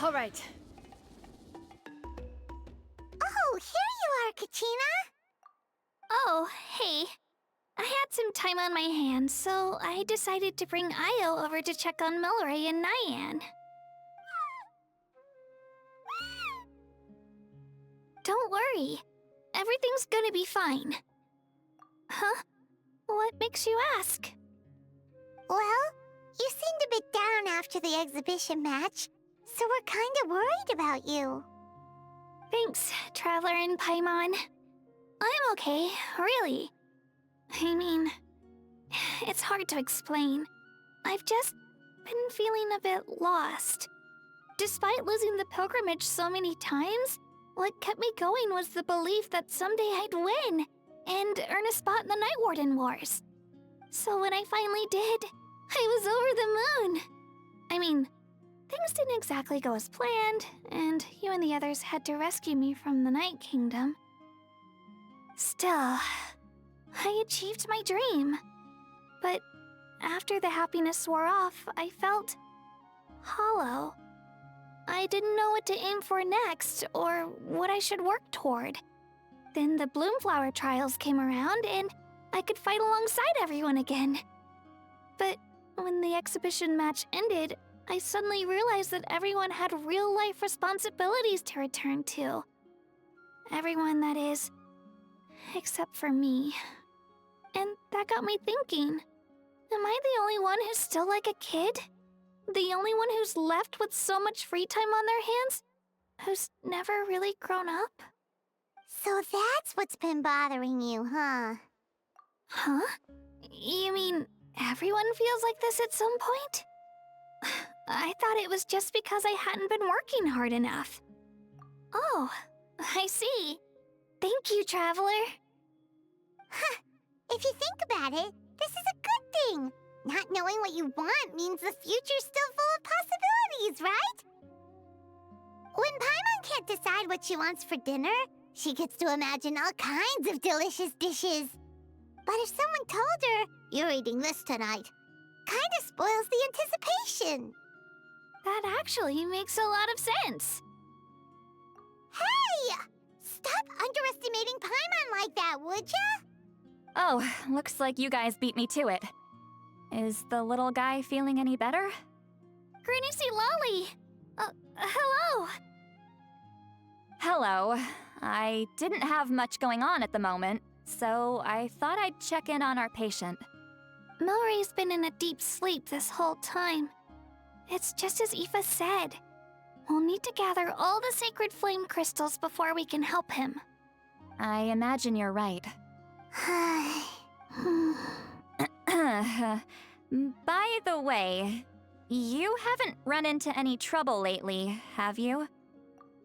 All right. Oh, here you are, Katrina. Oh, hey. I had some time on my hands, so I decided to bring Io over to check on Milray and Nyan. Don't worry. Everything's gonna be fine. Huh? What makes you ask? Well, you seemed a bit down after the exhibition match, so we're kind of worried about you. Thanks, Traveler and Paimon. I'm okay, really. I mean, it's hard to explain. I've just been feeling a bit lost. Despite losing the pilgrimage so many times, what kept me going was the belief that someday I'd win and earn a spot in the Night Warden Wars. So when I finally did, I was over the moon. I mean, things didn't exactly go as planned, and you and the others had to rescue me from the Night Kingdom. Still, I achieved my dream. But after the happiness wore off, I felt hollow. I didn't know what to aim for next, or what I should work toward. Then the Bloomflower trials came around, and I could fight alongside everyone again. But when the exhibition match ended, I suddenly realized that everyone had real-life responsibilities to return to. Everyone, that is, except for me. And that got me thinking, am I the only one who's still like a kid? The only one who's left with so much free time on their hands? Who's never really grown up? So that's what's been bothering you, huh? Huh? You mean everyone feels like this at some point? I thought it was just because I hadn't been working hard enough. Oh, I see. Thank you, Traveler. If you think about it, this is a good thing. Not knowing what you want means the future's still full of possibilities, right? When Paimon can't decide what she wants for dinner, she gets to imagine all kinds of delicious dishes. But if someone told her, "You're eating this tonight," kinda spoils the anticipation. That actually makes a lot of sense. Hey! Stop underestimating Paimon like that, would ya? Oh, looks like you guys beat me to it. Is the little guy feeling any better? Granny C. Lolly! Hello! Hello. I didn't have much going on at the moment, so I thought I'd check in on our patient. Milray's been in a deep sleep this whole time. It's just as Aoife said. We'll need to gather all the sacred flame crystals before we can help him. I imagine you're right. By the way, you haven't run into any trouble lately, have you?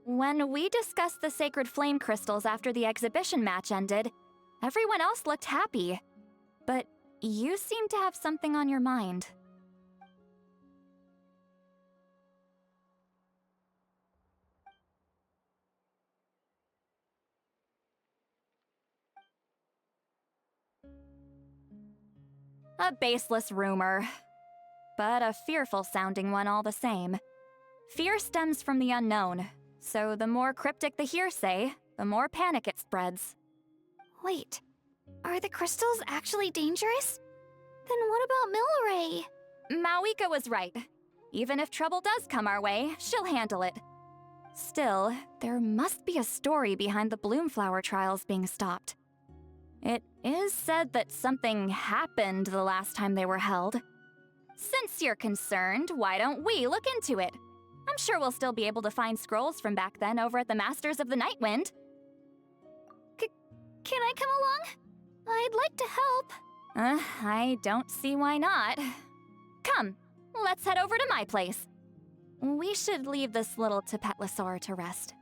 When we discussed the sacred flame crystals after the exhibition match ended, everyone else looked happy. But you seem to have something on your mind. A baseless rumor, but a fearful-sounding one all the same. Fear stems from the unknown, so the more cryptic the hearsay, the more panic it spreads. Wait, are the crystals actually dangerous? Then what about Milray? Mawika was right. Even if trouble does come our way, she'll handle it. Still, there must be a story behind the Bloomflower trials being stopped. It is said that something happened the last time they were held. Since you're concerned, why don't we look into it? I'm sure we'll still be able to find scrolls from back then over at the Masters of the Nightwind. Can I come along? I'd like to help. I don't see why not. Come, let's head over to my place. We should leave this little Tapetlosaur to rest.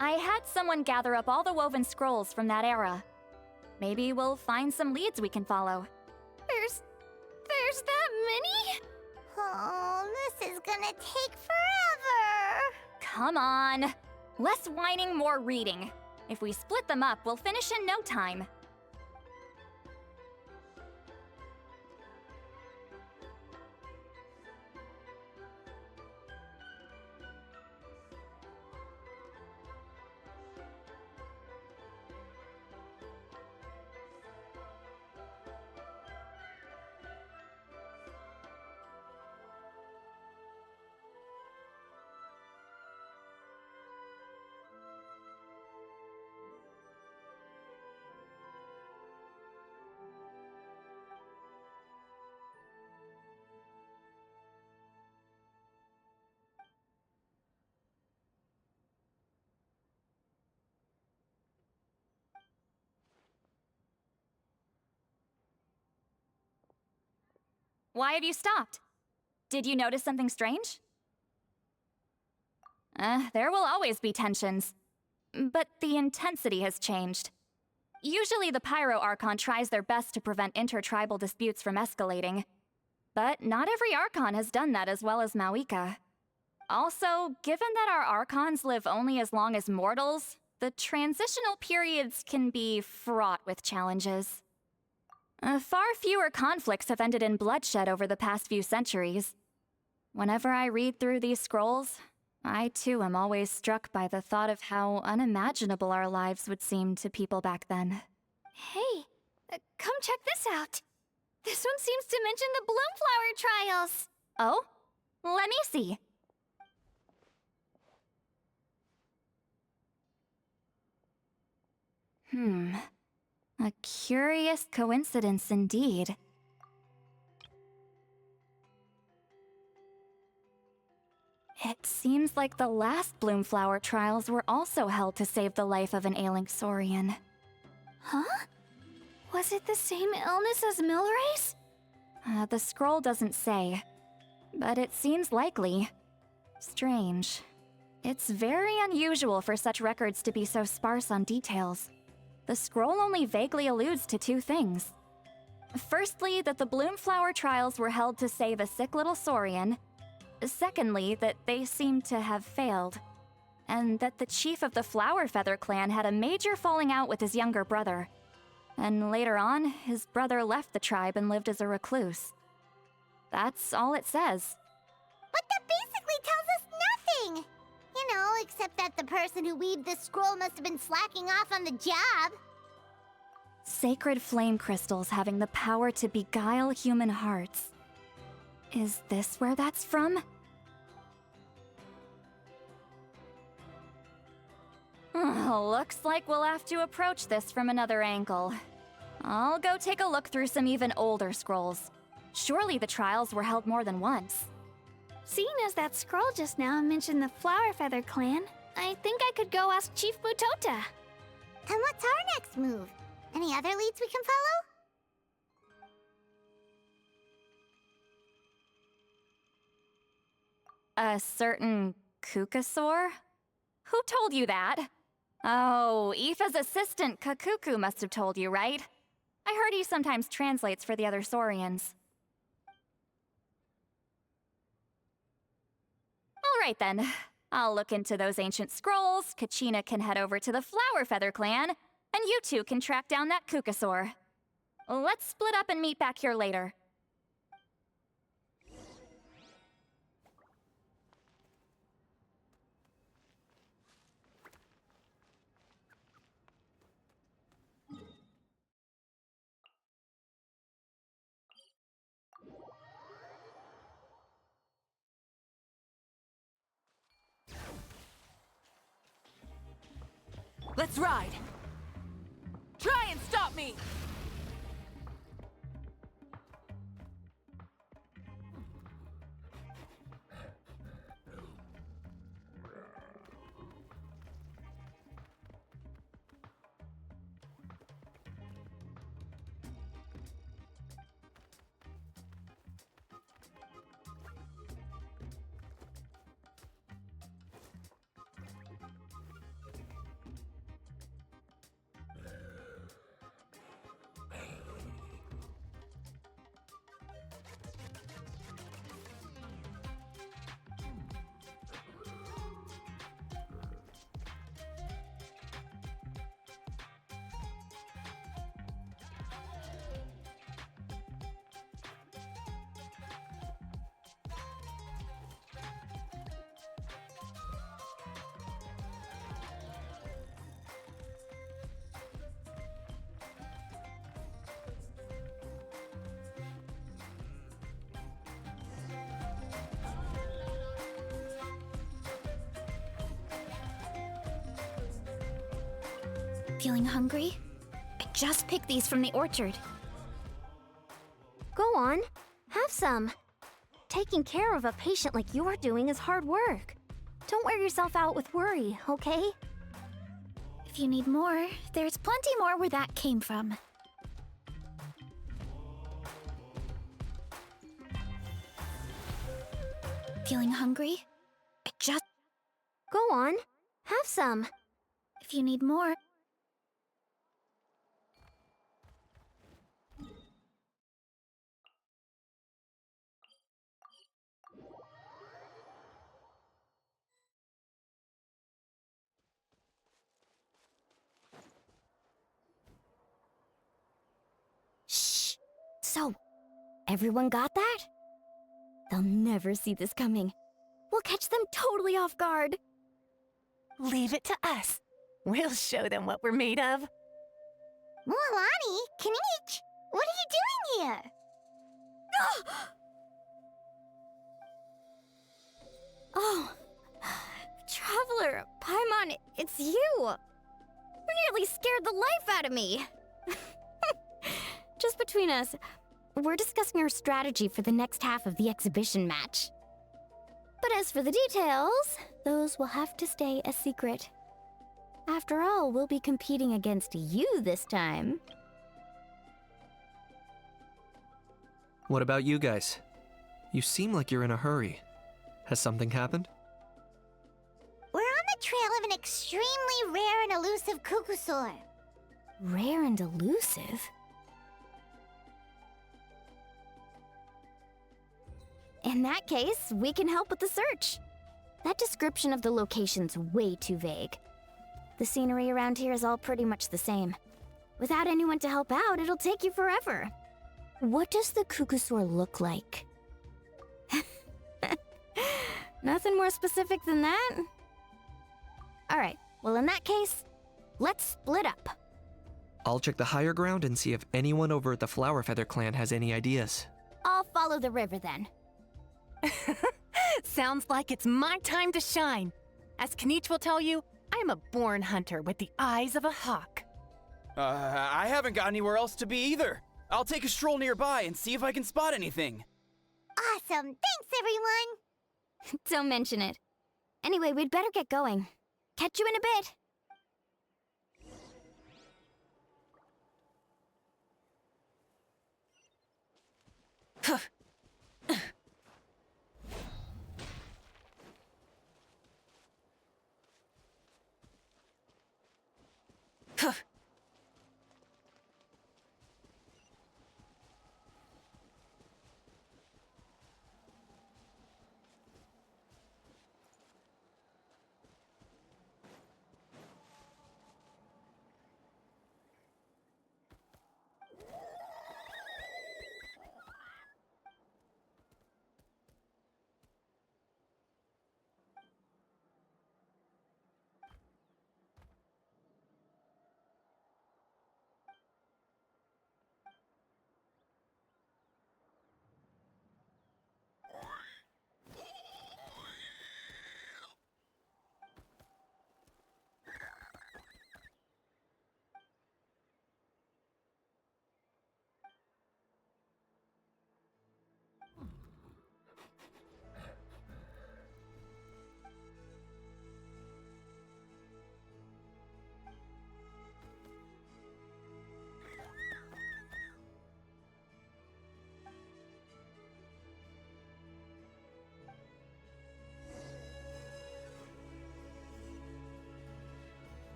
I had someone gather up all the woven scrolls from that era. Maybe we'll find some leads we can follow. There's that many? Oh, this is gonna take forever. Come on. Less whining, more reading. If we split them up, we'll finish in no time. Why have you stopped? Did you notice something strange? There will always be tensions. But the intensity has changed. Usually the Pyro Archon tries their best to prevent intertribal disputes from escalating. But not every Archon has done that as well as Mauika. Also, given that our Archons live only as long as mortals, the transitional periods can be fraught with challenges. Far fewer conflicts have ended in bloodshed over the past few centuries. Whenever I read through these scrolls, I too am always struck by the thought of how unimaginable our lives would seem to people back then. Hey, come check this out. This one seems to mention the Bloomflower trials. Oh? Let me see. A curious coincidence indeed. It seems like the last Bloomflower trials were also held to save the life of an ailing Saurian. Huh? Was it the same illness as Milray's? The scroll doesn't say, but it seems likely. Strange. It's very unusual for such records to be so sparse on details. The scroll only vaguely alludes to two things. Firstly, that the Bloomflower trials were held to save a sick little Saurian. Secondly, that they seem to have failed. And that the chief of the Flower Feather clan had a major falling out with his younger brother. And later on, his brother left the tribe and lived as a recluse. That's all it says. But that basically tells us nothing! You know, except that the person who weaved this scroll must have been slacking off on the job. Sacred flame crystals having the power to beguile human hearts. Is this where that's from? Looks like we'll have to approach this from another angle. I'll go take a look through some even older scrolls. Surely the trials were held more than once. Seeing as that scroll just now mentioned the Flower Feather clan, I think I could go ask Chief Mutota. And what's our next move? Any other leads we can follow? A certain Kukasaur? Who told you that? Oh, Aoife's assistant Kakuku must have told you, right? I heard he sometimes translates for the other Saurians. Alright then. I'll look into those ancient scrolls, Kachina can head over to the Flower Feather clan, and you two can track down that Kukasaur. Let's split up and meet back here later. Let's ride! Try and stop me! Feeling hungry? I just picked these from the orchard. Go on, have some. Taking care of a patient like you're doing is hard work. Don't wear yourself out with worry, okay? If you need more, there's plenty more where that came from. Feeling hungry? I just... Go on, have some. If you need more... Shh! So, everyone got that? They'll never see this coming. We'll catch them totally off guard. Leave it to us. We'll show them what we're made of. Mualani, Kinich, what are you doing here? Oh, Traveler, Paimon, it's you! You nearly scared the life out of me! Just between us, we're discussing our strategy for the next half of the exhibition match. But as for the details, those will have to stay a secret. After all, we'll be competing against you this time. What about you guys? You seem like you're in a hurry. Has something happened? We're on the trail of an extremely rare and elusive Kukusaur. Rare and elusive? In that case, we can help with the search. That description of the location's way too vague. The scenery around here is all pretty much the same. Without anyone to help out, it'll take you forever. What does the Kukusaur look like? Nothing more specific than that? Alright, well in that case, let's split up. I'll check the higher ground and see if anyone over at the Flower Feather clan has any ideas. I'll follow the river then. Sounds like it's my time to shine. As Kinich will tell you, I'm a born hunter with the eyes of a hawk. I haven't got anywhere else to be either. I'll take a stroll nearby and see if I can spot anything. Awesome, thanks everyone! Don't mention it. Anyway, we'd better get going. Catch you in a bit.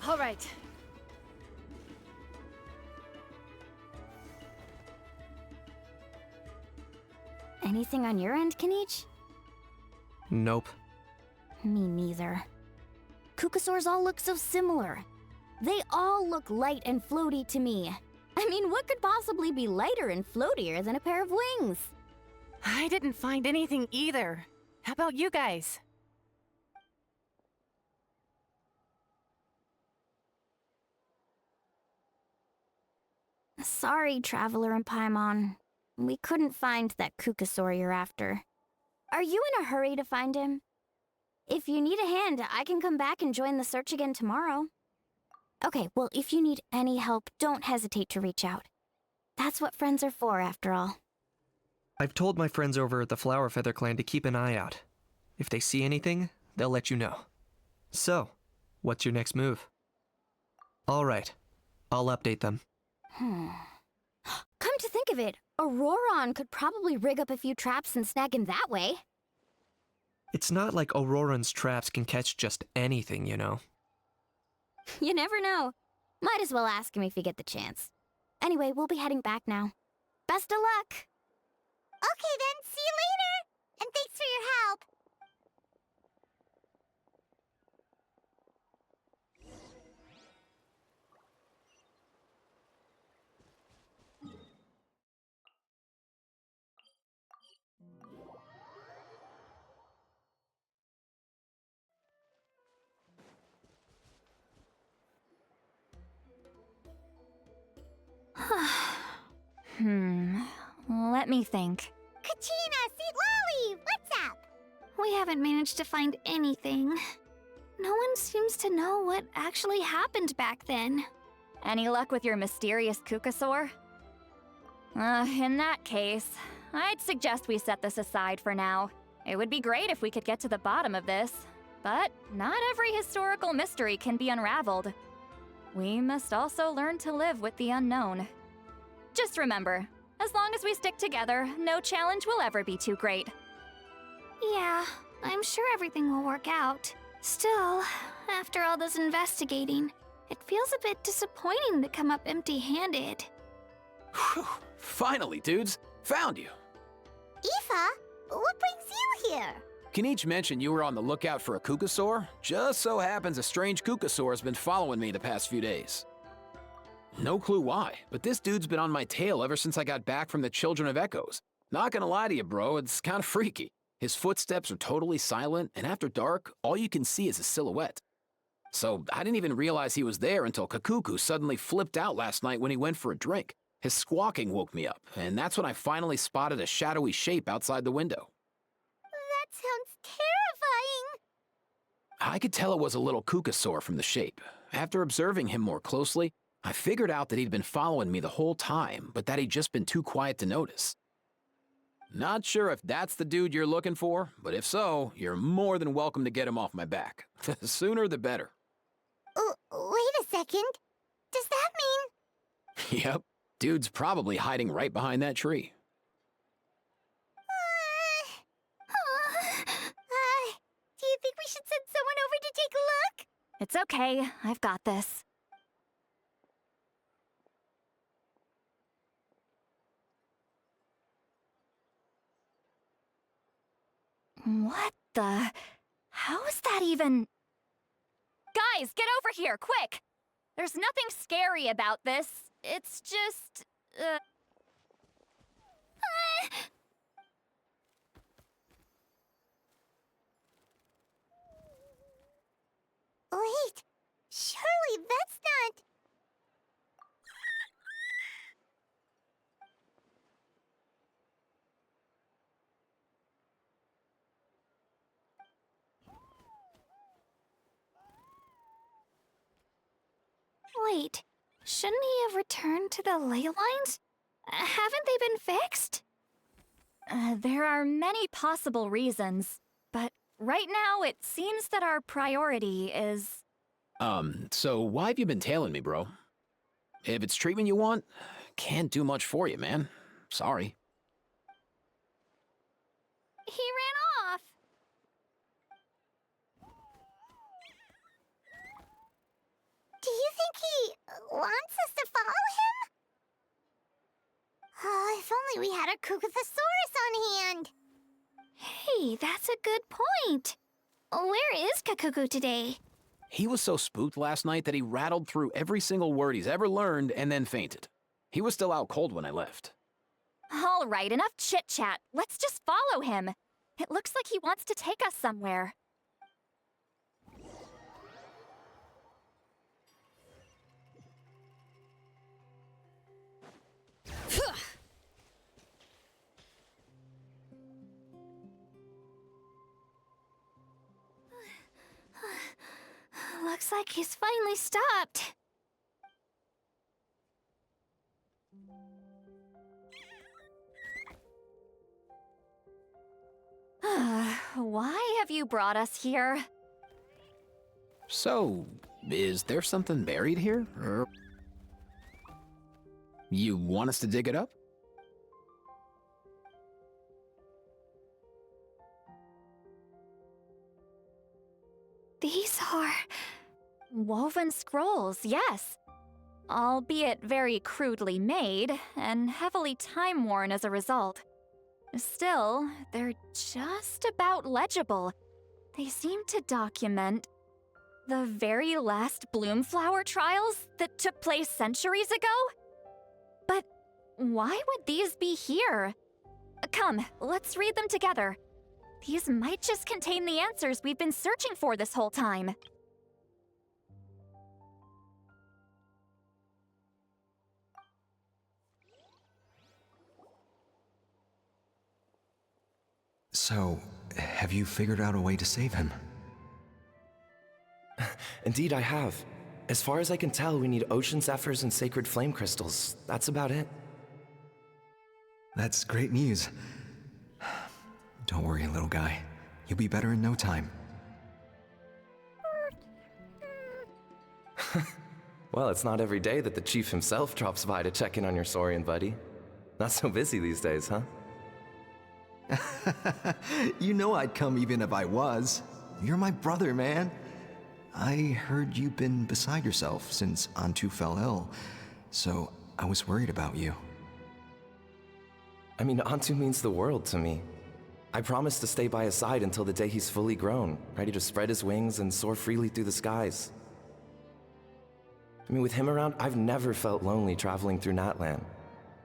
All right. Anything on your end, Kinich? Nope. Me neither. Kukusaurs all look so similar. They all look light and floaty to me. I mean, what could possibly be lighter and floatier than a pair of wings? I didn't find anything either. How about you guys? Sorry, Traveler and Paimon. we couldn't find that Kukasaur you're after. Are you in a hurry to find him? If you need a hand, I can come back and join the search again tomorrow. Okay, well, if you need any help, don't hesitate to reach out. That's what friends are for, after all. I've told my friends over at the Flower Feather Clan to keep an eye out. If they see anything, they'll let you know. So, what's your next move? All right, I'll update them. Come to think of it, Auroron could probably rig up a few traps and snag him that way. It's not like Auroran's traps can catch just anything, you know. You never know. Might as well ask him if you get the chance. Anyway, we'll be heading back now. Best of luck! Okay then, see you later! And thanks for your help! Let me think. Kachina, Seat Lolly, what's up? We haven't managed to find anything. No one seems to know what actually happened back then. Any luck with your mysterious Kukasaur? In that case, I'd suggest we set this aside for now. It would be great if we could get to the bottom of this, but not every historical mystery can be unraveled. We must also learn to live with the unknown. Just remember, as long as we stick together, no challenge will ever be too great. Yeah, I'm sure everything will work out. Still, after all this investigating, it feels a bit disappointing to come up empty-handed. Whew. Finally, dudes. Found you. Aoife, what brings you here? Kinich mentioned you were on the lookout for a Kukasaur. Just so happens a strange Kukasaur has been following me the past few days. No clue why, but this dude's been on my tail ever since I got back from the Children of Echoes. Not gonna lie to you, bro, it's kinda freaky. His footsteps are totally silent, and after dark, all you can see is his silhouette. So I didn't even realize he was there until Kakuku suddenly flipped out last night when he went for a drink. His squawking woke me up, and that's when I finally spotted a shadowy shape outside the window. That sounds terrifying! I could tell it was a little Kukasaur from the shape. After observing him more closely, I figured out that he'd been following me the whole time, but that he'd just been too quiet to notice. Not sure if that's the dude you're looking for, but if so, you're more than welcome to get him off my back. The sooner the better. Wait a second. Does that mean... Yep, dude's probably hiding right behind that tree. Do you think we should send someone over to take a look? It's okay, I've got this. What the... How's that even... Guys, get over here, quick! There's nothing scary about this. It's just... Wait, surely that's not... Wait, shouldn't he have returned to the ley lines? Haven't they been fixed? There are many possible reasons, but right now it seems that our priority is... So why have you been tailing me, bro? If it's treatment you want, can't do much for you, man. Sorry. He ran off! Do you think he wants us to follow him? Oh, if only we had a Kugathosaurus on hand. Hey, that's a good point. Where is Kakuku today? He was so spooked last night that he rattled through every single word he's ever learned and then fainted. He was still out cold when I left. All right, enough chit-chat. Let's just follow him. It looks like he wants to take us somewhere. Looks like he's finally stopped. Why have you brought us here? So, is there something buried here? Or you want us to dig it up? These are... Woven scrolls, yes. Albeit very crudely made, and heavily time-worn as a result. Still, they're just about legible. They seem to document the very last Bloomflower trials that took place centuries ago? But why would these be here? Come, let's read them together. These might just contain the answers we've been searching for this whole time. So, have you figured out a way to save him? Indeed, I have. As far as I can tell, we need ocean zephyrs and sacred flame crystals. That's about it. That's great news. Don't worry, little guy. You'll be better in no time. Well, it's not every day that the chief himself drops by to check in on your Saurian buddy. Not so busy these days, huh? You know I'd come even if I was. You're my brother, man. I heard you've been beside yourself since Antu fell ill, so I was worried about you. I mean, Antu means the world to me. I promised to stay by his side until the day he's fully grown, ready to spread his wings and soar freely through the skies. I mean, with him around, I've never felt lonely traveling through Natlan.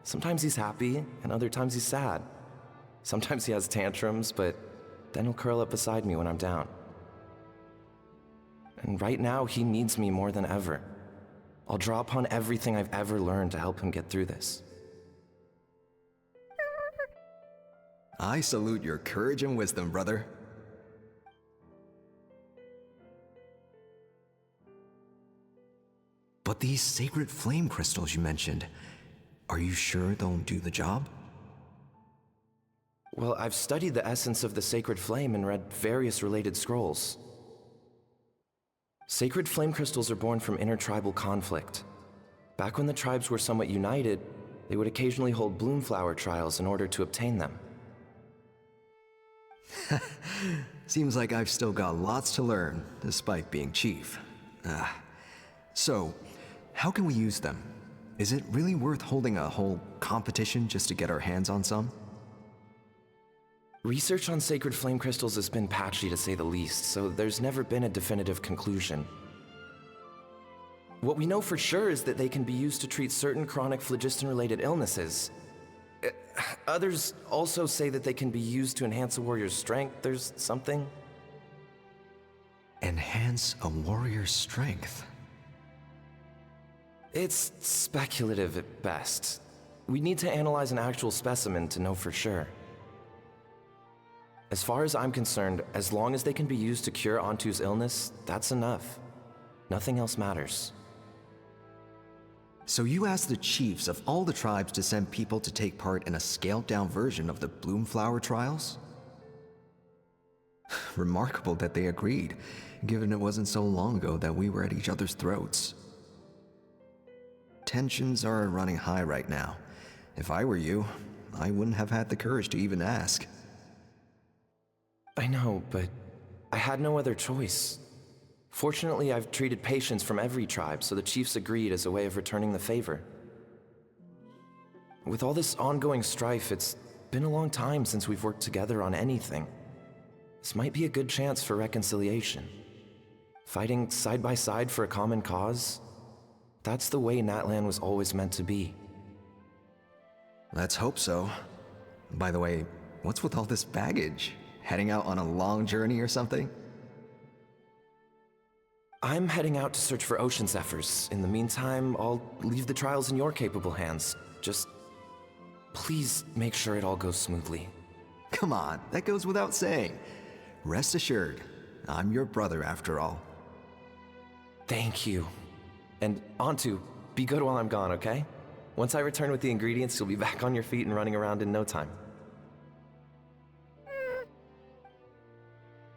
Sometimes he's happy, and other times he's sad. Sometimes he has tantrums, but then he'll curl up beside me when I'm down. And right now, he needs me more than ever. I'll draw upon everything I've ever learned to help him get through this. I salute your courage and wisdom, brother. But these sacred flame crystals you mentioned, are you sure they'll do the job? Well, I've studied the essence of the sacred flame and read various related scrolls. Sacred flame crystals are born from intertribal conflict. Back when the tribes were somewhat united, they would occasionally hold Bloomflower trials in order to obtain them. Seems like I've still got lots to learn, despite being chief. So, how can we use them? Is it really worth holding a whole competition just to get our hands on some? Research on sacred flame crystals has been patchy to say the least, so there's never been a definitive conclusion. What we know for sure is that they can be used to treat certain chronic phlogiston-related illnesses. Others also say that they can be used to enhance a warrior's strength. There's something. Enhance a warrior's strength? It's speculative at best. We need to analyze an actual specimen to know for sure. As far as I'm concerned, as long as they can be used to cure Antu's illness, that's enough. Nothing else matters. So you asked the chiefs of all the tribes to send people to take part in a scaled-down version of the Bloomflower trials? Remarkable that they agreed, given it wasn't so long ago that we were at each other's throats. Tensions are running high right now. If I were you, I wouldn't have had the courage to even ask. I know, but I had no other choice. Fortunately, I've treated patients from every tribe, so the chiefs agreed as a way of returning the favor. With all this ongoing strife, it's been a long time since we've worked together on anything. This might be a good chance for reconciliation. Fighting side by side for a common cause, that's the way Natlan was always meant to be. Let's hope so. By the way, what's with all this baggage? Heading out on a long journey or something? I'm heading out to search for ocean zephyrs. In the meantime, I'll leave the trials in your capable hands. Just please make sure it all goes smoothly. Come on, that goes without saying. Rest assured, I'm your brother after all. Thank you. And Antu, be good while I'm gone, okay? Once I return with the ingredients, you'll be back on your feet and running around in no time.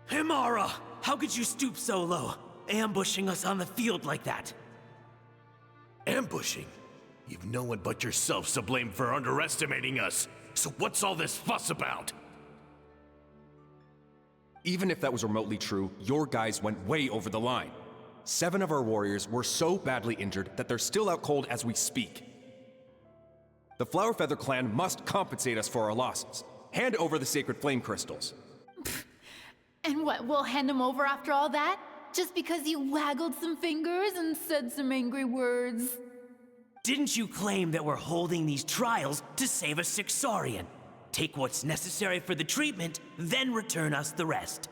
Himara! How could you stoop so low, ambushing us on the field like that? Ambushing? You've no one but yourself to blame for underestimating us. So what's all this fuss about? Even if that was remotely true, your guys went way over the line. 7 of our warriors were so badly injured that they're still out cold as we speak. The Flower Feather clan must compensate us for our losses. Hand over the sacred flame crystals. And what, we'll hand them over after all that? Just because you waggled some fingers and said some angry words? Didn't you claim that we're holding these trials to save a Sixorian? Take what's necessary for the treatment, then return us the rest.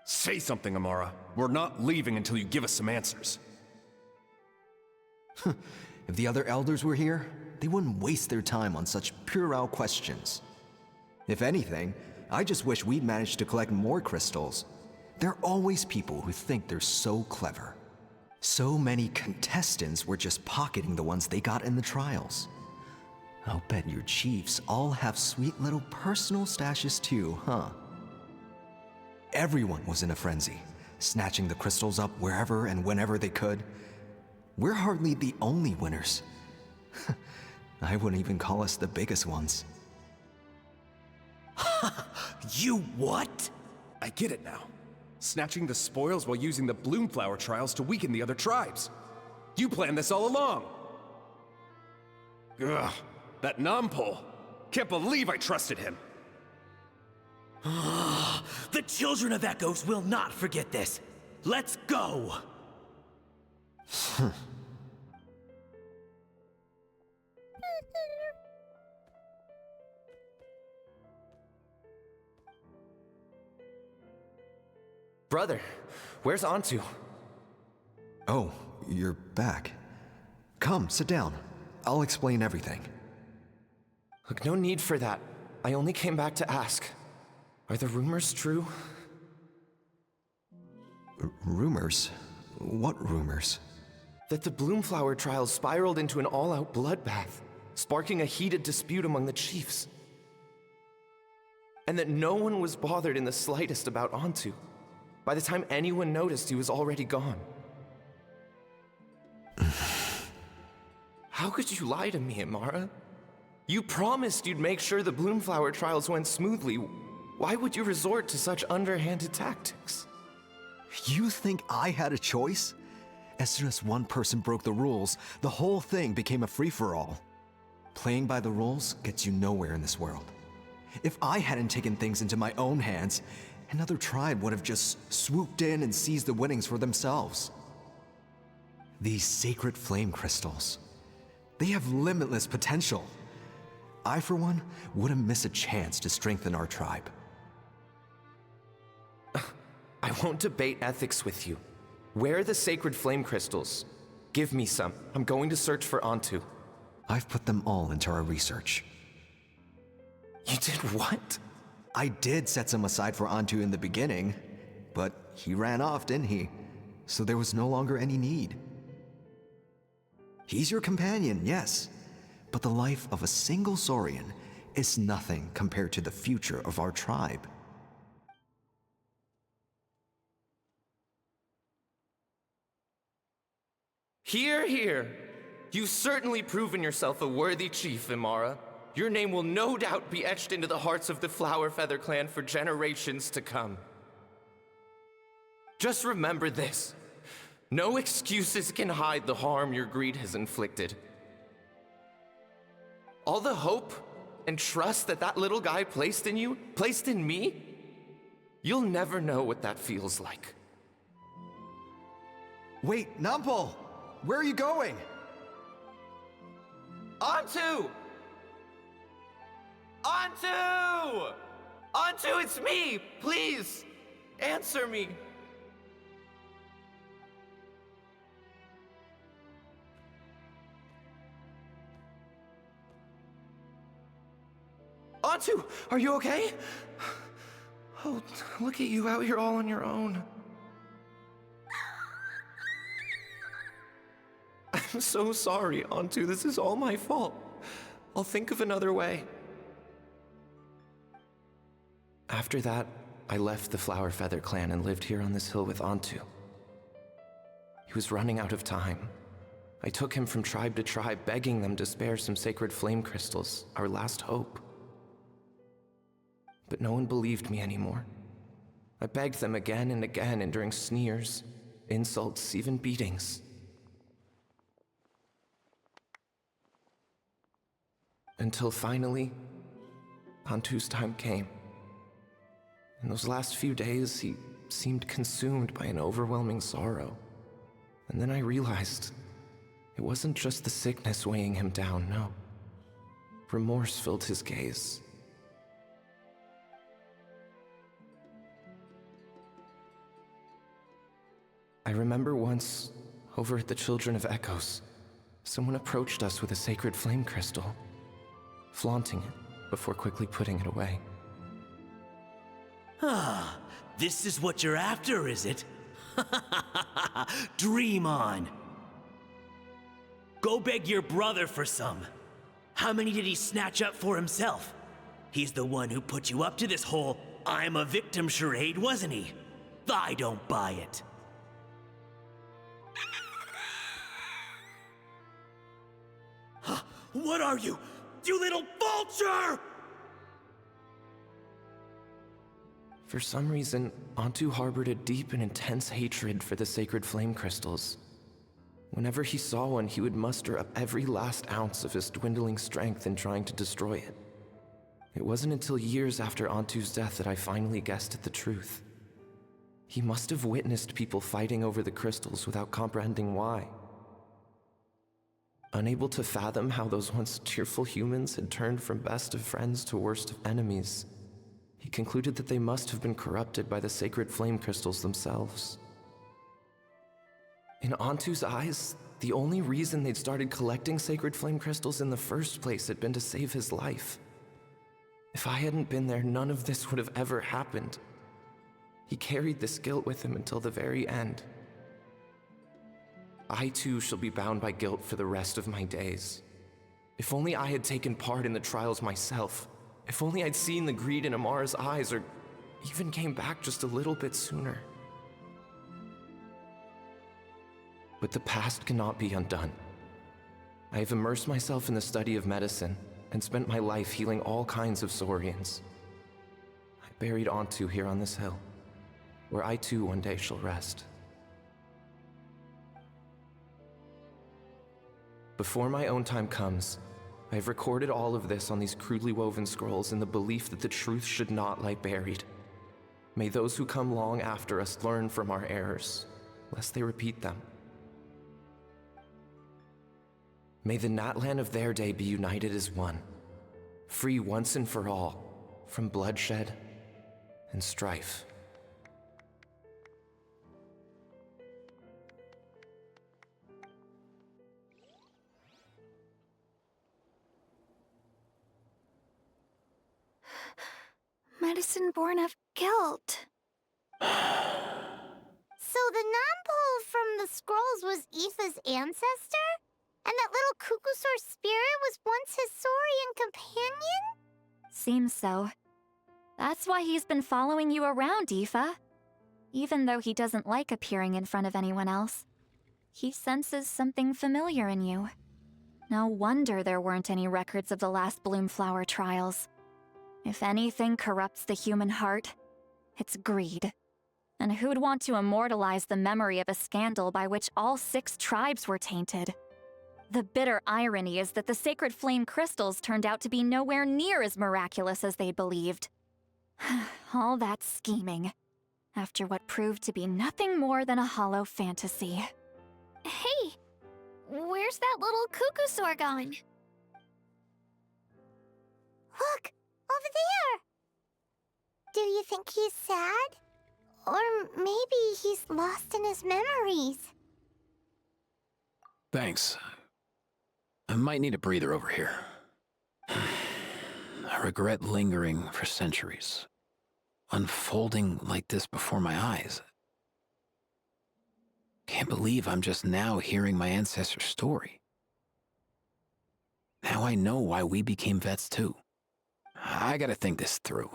Say something, Amara. We're not leaving until you give us some answers. If the other elders were here, they wouldn't waste their time on such puerile questions. If anything, I just wish we'd managed to collect more crystals. There are always people who think they're so clever. So many contestants were just pocketing the ones they got in the trials. I'll bet your chiefs all have sweet little personal stashes too, huh? Everyone was in a frenzy, snatching the crystals up wherever and whenever they could. We're hardly the only winners. I wouldn't even call us the biggest ones. You what? I get it now. Snatching the spoils while using the Bloomflower trials to weaken the other tribes. You planned this all along. Ugh, that Nampol. Can't believe I trusted him. The children of Echoes will not forget this. Let's go! Brother, where's Antu? Oh, you're back. Come, sit down. I'll explain everything. Look, no need for that. I only came back to ask. Are the rumors true? Rumors? What rumors? That the Bloomflower trials spiraled into an all-out bloodbath, sparking a heated dispute among the chiefs. And that no one was bothered in the slightest about Antu. By the time anyone noticed, he was already gone. How could you lie to me, Amara? You promised you'd make sure the Bloomflower trials went smoothly. Why would you resort to such underhanded tactics? You think I had a choice? As soon as one person broke the rules, the whole thing became a free-for-all. Playing by the rules gets you nowhere in this world. If I hadn't taken things into my own hands, another tribe would have just swooped in and seized the winnings for themselves. These sacred flame crystals, they have limitless potential. I, for one, wouldn't miss a chance to strengthen our tribe. I won't debate ethics with you. Where are the sacred flame crystals? Give me some. I'm going to search for Antu. I've put them all into our research. You did what? I did set some aside for Antu in the beginning, but he ran off, didn't he? So there was no longer any need. He's your companion, yes, but the life of a single Saurian is nothing compared to the future of our tribe. Hear, hear. You've certainly proven yourself a worthy chief, Imara. Your name will no doubt be etched into the hearts of the Flower Feather clan for generations to come. Just remember this. No excuses can hide the harm your greed has inflicted. All the hope and trust that that little guy placed in you, placed in me, you'll never know what that feels like. Wait, Nampol! Where are you going? Antu! Antu! Antu, it's me! Please, answer me. Antu, are you okay? Oh, look at you out here all on your own. I'm so sorry, Antu. This is all my fault. I'll think of another way. After that, I left the Flower Feather clan and lived here on this hill with Antu. He was running out of time. I took him from tribe to tribe, begging them to spare some sacred flame crystals, our last hope. But no one believed me anymore. I begged them again and again, enduring sneers, insults, even beatings. Until finally, Antu's time came. In those last few days, he seemed consumed by an overwhelming sorrow. And then I realized it wasn't just the sickness weighing him down, no. Remorse filled his gaze. I remember once, over at the Children of Echoes, someone approached us with a sacred flame crystal, flaunting it before quickly putting it away. Ah, this is what you're after, is it? Dream on. Go beg your brother for some. How many did he snatch up for himself? He's the one who put you up to this whole I'm a victim charade, wasn't he? I don't buy it. What are you, you little vulture? For some reason, Antu harbored a deep and intense hatred for the sacred flame crystals. Whenever he saw one, he would muster up every last ounce of his dwindling strength in trying to destroy it. It wasn't until years after Antu's death that I finally guessed at the truth. He must have witnessed people fighting over the crystals without comprehending why. Unable to fathom how those once cheerful humans had turned from best of friends to worst of enemies, he concluded that they must have been corrupted by the sacred flame crystals themselves. In Antu's eyes, the only reason they'd started collecting sacred flame crystals in the first place had been to save his life. If I hadn't been there, none of this would have ever happened. He carried this guilt with him until the very end. I too shall be bound by guilt for the rest of my days. If only I had taken part in the trials myself. If only I'd seen the greed in Amara's eyes, or even came back just a little bit sooner. But the past cannot be undone. I have immersed myself in the study of medicine and spent my life healing all kinds of Saurians. I buried Antu here on this hill, where I too one day shall rest. Before my own time comes, I have recorded all of this on these crudely woven scrolls in the belief that the truth should not lie buried. May those who come long after us learn from our errors, lest they repeat them. May the Natlan of their day be united as one, free once and for all from bloodshed and strife. Medicine born of guilt. So the non-pole from the scrolls was Aoife's ancestor? And that little Cuckoosaur spirit was once his Saurian companion? Seems so. That's why he's been following you around, Aoife. Even though he doesn't like appearing in front of anyone else, he senses something familiar in you. No wonder there weren't any records of the last Bloomflower trials. If anything corrupts the human heart, it's greed. And who'd want to immortalize the memory of a scandal by which all 6 tribes were tainted? The bitter irony is that the sacred flame crystals turned out to be nowhere near as miraculous as they believed. All that scheming, after what proved to be nothing more than a hollow fantasy. Hey, where's that little Cuckoosaur gone? Look, over there! Do you think he's sad? Or maybe he's lost in his memories? Thanks. I might need a breather over here. I regret lingering for centuries, unfolding like this before my eyes. Can't believe I'm just now hearing my ancestor's story. Now I know why we became vets too. I gotta think this through.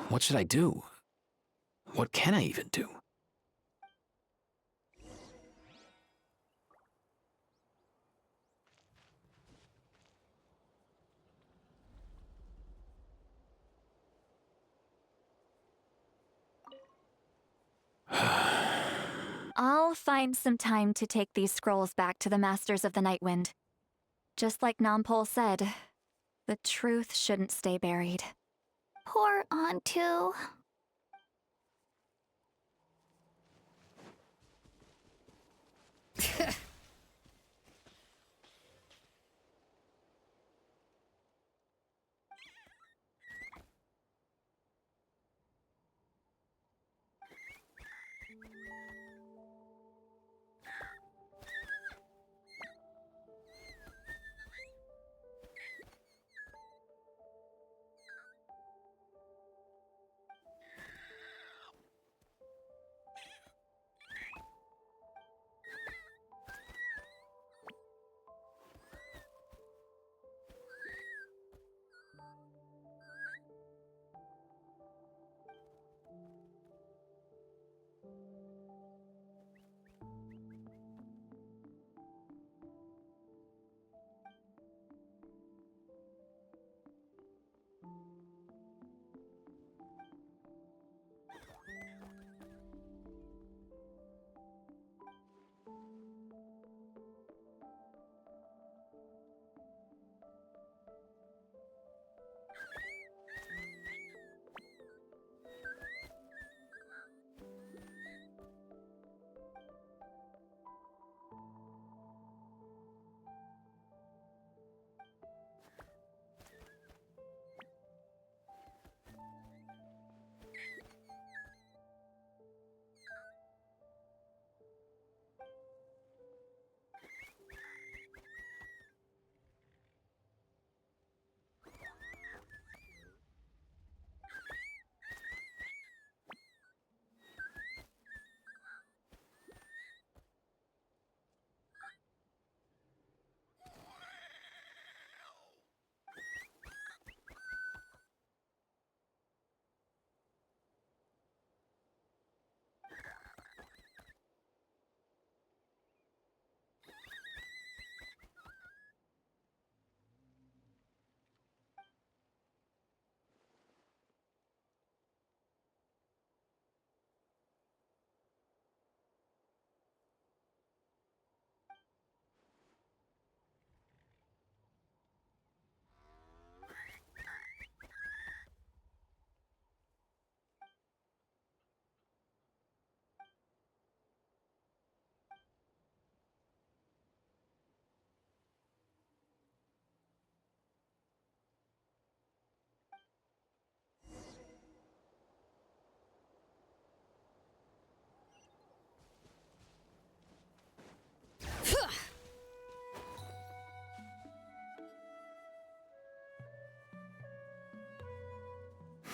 What should I do? What can I even do? I'll find some time to take these scrolls back to the Masters of the Nightwind. Just like Nampol said, the truth shouldn't stay buried. Poor Antu.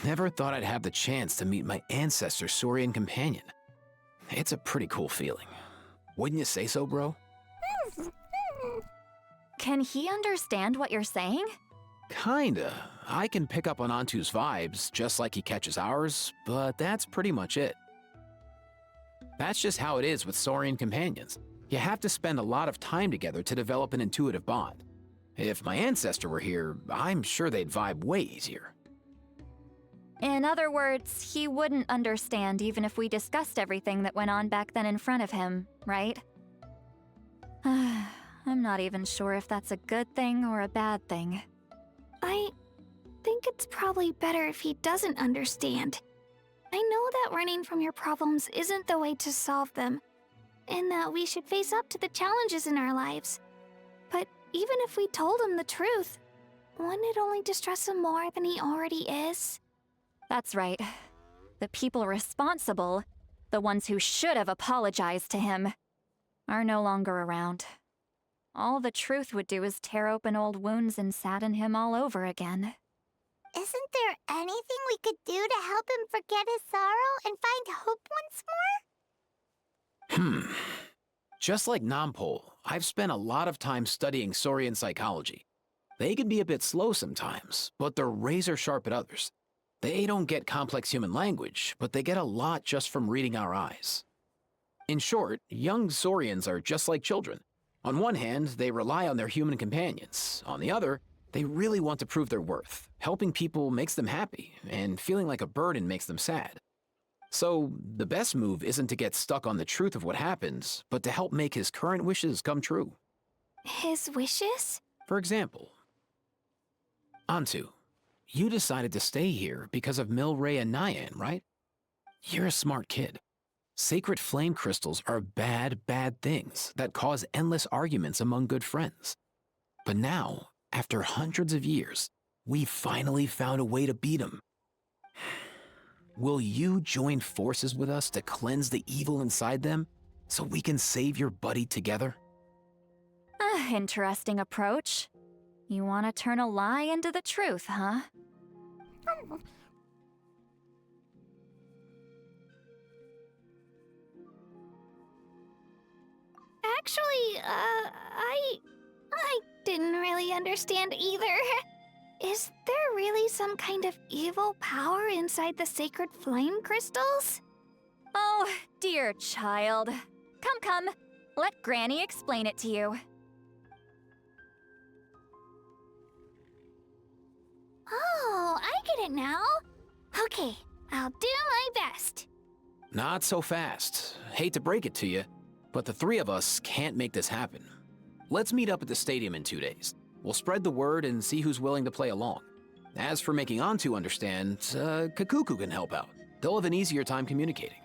Never thought I'd have the chance to meet my ancestor Saurian companion. It's a pretty cool feeling. Wouldn't you say so, bro? Can he understand what you're saying? Kinda. I can pick up on Antu's vibes, just like he catches ours, but that's pretty much it. That's just how it is with Saurian companions. You have to spend a lot of time together to develop an intuitive bond. If my ancestor were here, I'm sure they'd vibe way easier. In other words, he wouldn't understand even if we discussed everything that went on back then in front of him, right? I'm not even sure if that's a good thing or a bad thing. I think it's probably better if he doesn't understand. I know that running from your problems isn't the way to solve them, and that we should face up to the challenges in our lives. But even if we told him the truth, wouldn't it only distress him more than he already is? That's right. The people responsible, the ones who should have apologized to him, are no longer around. All the truth would do is tear open old wounds and sadden him all over again. Isn't there anything we could do to help him forget his sorrow and find hope once more? Just like Nampol, I've spent a lot of time studying Saurian psychology. They can be a bit slow sometimes, but they're razor sharp at others. They don't get complex human language, but they get a lot just from reading our eyes. In short, young Saurians are just like children. On one hand, they rely on their human companions. On the other, they really want to prove their worth. Helping people makes them happy, and feeling like a burden makes them sad. So, the best move isn't to get stuck on the truth of what happens, but to help make his current wishes come true. His wishes? For example, Antu, you decided to stay here because of Milray and Nyan, right? You're a smart kid. Sacred flame crystals are bad, bad things that cause endless arguments among good friends. But now, after hundreds of years, we finally found a way to beat them. Will you join forces with us to cleanse the evil inside them so we can save your buddy together? Interesting approach. You want to turn a lie into the truth, huh? Actually, I didn't really understand either. Is there really some kind of evil power inside the sacred flame crystals? Oh, dear child. Come. Let Granny explain it to you. Oh, I get it now. Okay, I'll do my best. Not so fast. Hate to break it to you, but the three of us can't make this happen. Let's meet up at the stadium in 2 days. We'll spread the word and see who's willing to play along. As for making Antu understand, Kakuku can help out. They'll have an easier time communicating.